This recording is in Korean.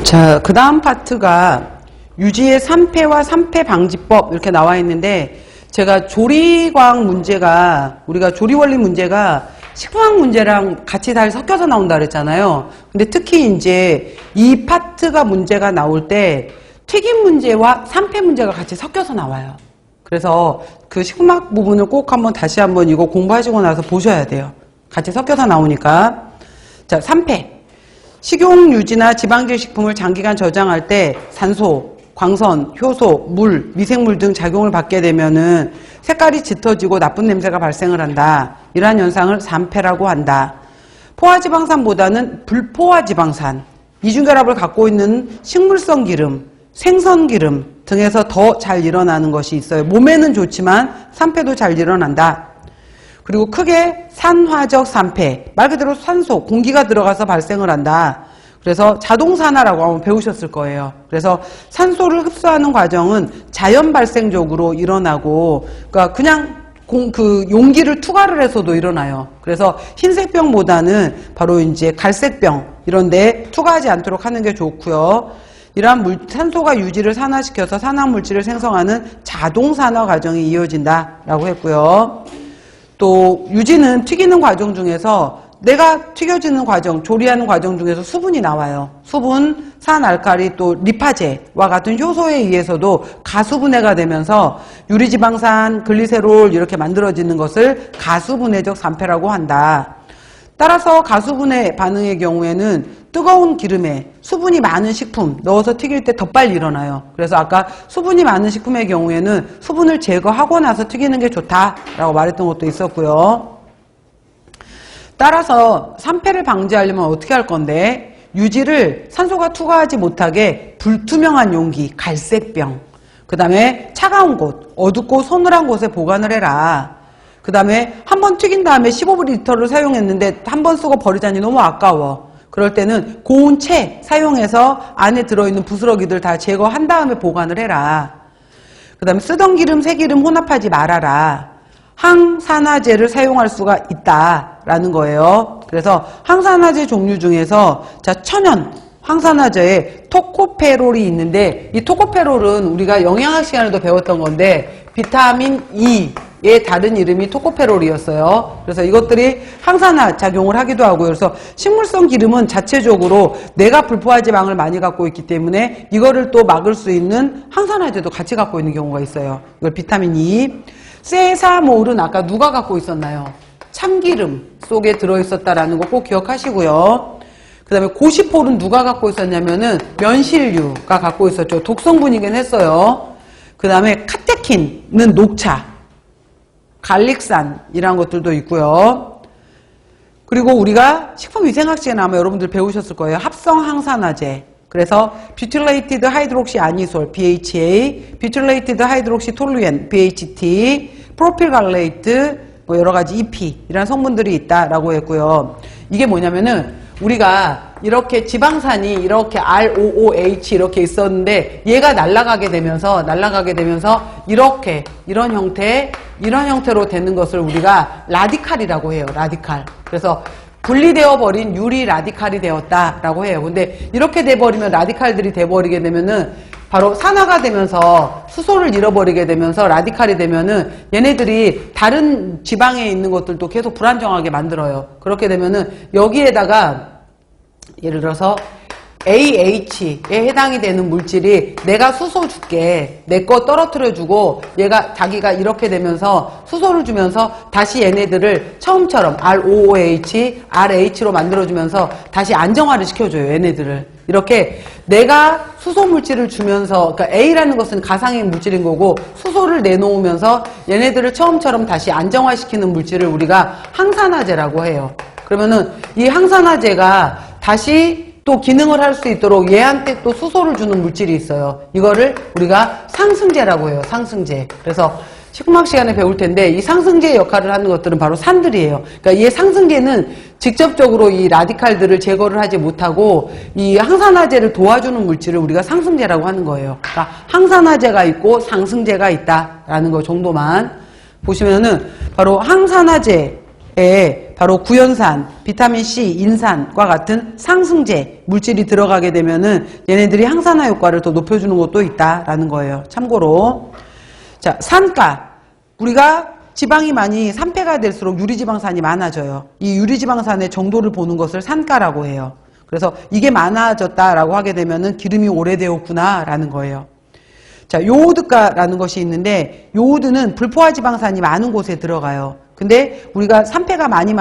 자, 그 다음 파트가 유지의 3패와 3패 방지법 이렇게 나와 있는데, 제가 조리과학 문제가, 우리가 조리원리 문제가 식품학 문제랑 같이 잘 섞여서 나온다 그랬잖아요. 근데 특히 이제 이 파트가 문제가 나올 때 튀김 문제와 3패 문제가 같이 섞여서 나와요. 그래서 그 식품학 부분을 꼭 한번 다시 한번 이거 공부하시고 나서 보셔야 돼요. 같이 섞여서 나오니까. 자, 3패. 식용 유지나 지방질 식품을 장기간 저장할 때 산소, 광선, 효소, 물, 미생물 등 작용을 받게 되면은 색깔이 짙어지고 나쁜 냄새가 발생을 한다. 이러한 현상을 3패라고 한다. 포화지방산보다는 불포화지방산, 이중결합을 갖고 있는 식물성 기름, 생선 기름 등에서 더 잘 일어나는 것이 있어요. 몸에는 좋지만 3패도 잘 일어난다. 그리고 크게 산화적 3패, 말 그대로 산소, 공기가 들어가서 발생을 한다. 그래서 자동산화라고 한번 배우셨을 거예요. 그래서 산소를 흡수하는 과정은 자연 발생적으로 일어나고, 그러니까 그냥 그 용기를 투과를 해서도 일어나요. 그래서 흰색병보다는 바로 이제 갈색병 이런데 투과하지 않도록 하는 게 좋고요. 이러한 산소가 유지를 산화시켜서 산화물질을 생성하는 자동산화 과정이 이어진다라고 했고요. 또 유지는 튀기는 과정 중에서 내가 튀겨지는 과정, 조리하는 과정 중에서 수분이 나와요. 수분, 산알칼리, 또 리파제와 같은 효소에 의해서도 가수분해가 되면서 유리지방산, 글리세롤 이렇게 만들어지는 것을 가수분해적 3패라고 한다. 따라서 가수분해 반응의 경우에는 뜨거운 기름에 수분이 많은 식품 넣어서 튀길 때 더 빨리 일어나요. 그래서 아까 수분이 많은 식품의 경우에는 수분을 제거하고 나서 튀기는 게 좋다라고 말했던 것도 있었고요. 따라서 3패를 방지하려면 어떻게 할 건데, 유지를 산소가 투과하지 못하게 불투명한 용기, 갈색병, 그 다음에 차가운 곳, 어둡고 서늘한 곳에 보관을 해라. 그 다음에 한 번 튀긴 다음에 15리터를 사용했는데 한 번 쓰고 버리자니 너무 아까워. 그럴 때는 고운 채 사용해서 안에 들어있는 부스러기들 다 제거한 다음에 보관을 해라. 그 다음에 쓰던 기름, 새 기름 혼합하지 말아라. 항산화제를 사용할 수가 있다라는 거예요. 그래서 항산화제 종류 중에서 자, 천연 항산화제에 토코페롤이 있는데, 이 토코페롤은 우리가 영양학 시간에도 배웠던 건데 비타민 E의 다른 이름이 토코페롤이었어요. 그래서 이것들이 항산화 작용을 하기도 하고요. 그래서 식물성 기름은 자체적으로 내가 불포화지방을 많이 갖고 있기 때문에 이거를 또 막을 수 있는 항산화제도 같이 갖고 있는 경우가 있어요. 이걸 비타민 E. 세사몰은 아까 누가 갖고 있었나요? 참기름 속에 들어있었다라는 거 꼭 기억하시고요. 그 다음에 고시폴은 누가 갖고 있었냐면은 면실류가 갖고 있었죠. 독성분이긴 했어요. 그 다음에 카테킨은 녹차, 갈릭산이라는 것들도 있고요. 그리고 우리가 식품위생학 시간에 아마 여러분들 배우셨을 거예요. 합성 항산화제. 그래서 뷰틸레이티드 하이드록시 아니솔 BHA, 뷰틸레이티드 하이드록시 톨루엔 BHT, 프로필갈레이트, 뭐 여러 가지 EP 이런 성분들이 있다라고 했고요. 이게 뭐냐면은 우리가 이렇게 지방산이 이렇게 ROOH 이렇게 있었는데 얘가 날아가게 되면서 이렇게 이런 형태로 되는 것을 우리가 라디칼이라고 해요. 라디칼. 그래서 분리되어 버린 유리 라디칼이 되었다라고 해요. 근데 이렇게 돼버리면 라디칼들이 돼버리게 되면은 바로 산화가 되면서 수소를 잃어버리게 되면서 라디칼이 되면은 얘네들이 다른 지방에 있는 것들도 계속 불안정하게 만들어요. 그렇게 되면은 여기에다가 예를 들어서 AH에 해당이 되는 물질이 내가 수소 줄게, 내 거 떨어뜨려 주고 얘가 자기가 이렇게 되면서 수소를 주면서 다시 얘네들을 처음처럼 ROOH, RH로 만들어주면서 다시 안정화를 시켜줘요. 얘네들을. 이렇게 내가 수소 물질을 주면서, 그러니까 A라는 것은 가상의 물질인 거고 수소를 내놓으면서 얘네들을 처음처럼 다시 안정화시키는 물질을 우리가 항산화제라고 해요. 그러면은 이 항산화제가 다시 또 기능을 할 수 있도록 얘한테 또 수소를 주는 물질이 있어요. 이거를 우리가 상승제라고 해요. 상승제. 그래서 식품학 시간에 배울 텐데 이 상승제 역할을 하는 것들은 바로 산들이에요. 그러니까 이 상승제는 직접적으로 이 라디칼들을 제거를 하지 못하고 이 항산화제를 도와주는 물질을 우리가 상승제라고 하는 거예요. 그러니까 항산화제가 있고 상승제가 있다라는 거 정도만 보시면은 바로 항산화제에 바로 구연산, 비타민C, 인산과 같은 상승제 물질이 들어가게 되면은 얘네들이 항산화 효과를 더 높여주는 것도 있다라는 거예요. 참고로. 자, 산가. 우리가 지방이 많이 산패가 될수록 유리지방산이 많아져요. 이 유리지방산의 정도를 보는 것을 산가라고 해요. 그래서 이게 많아졌다라고 하게 되면은 기름이 오래되었구나라는 거예요. 자, 요오드가라는 것이 있는데 요오드는 불포화 지방산이 많은 곳에 들어가요. 근데 우리가 산패가 많이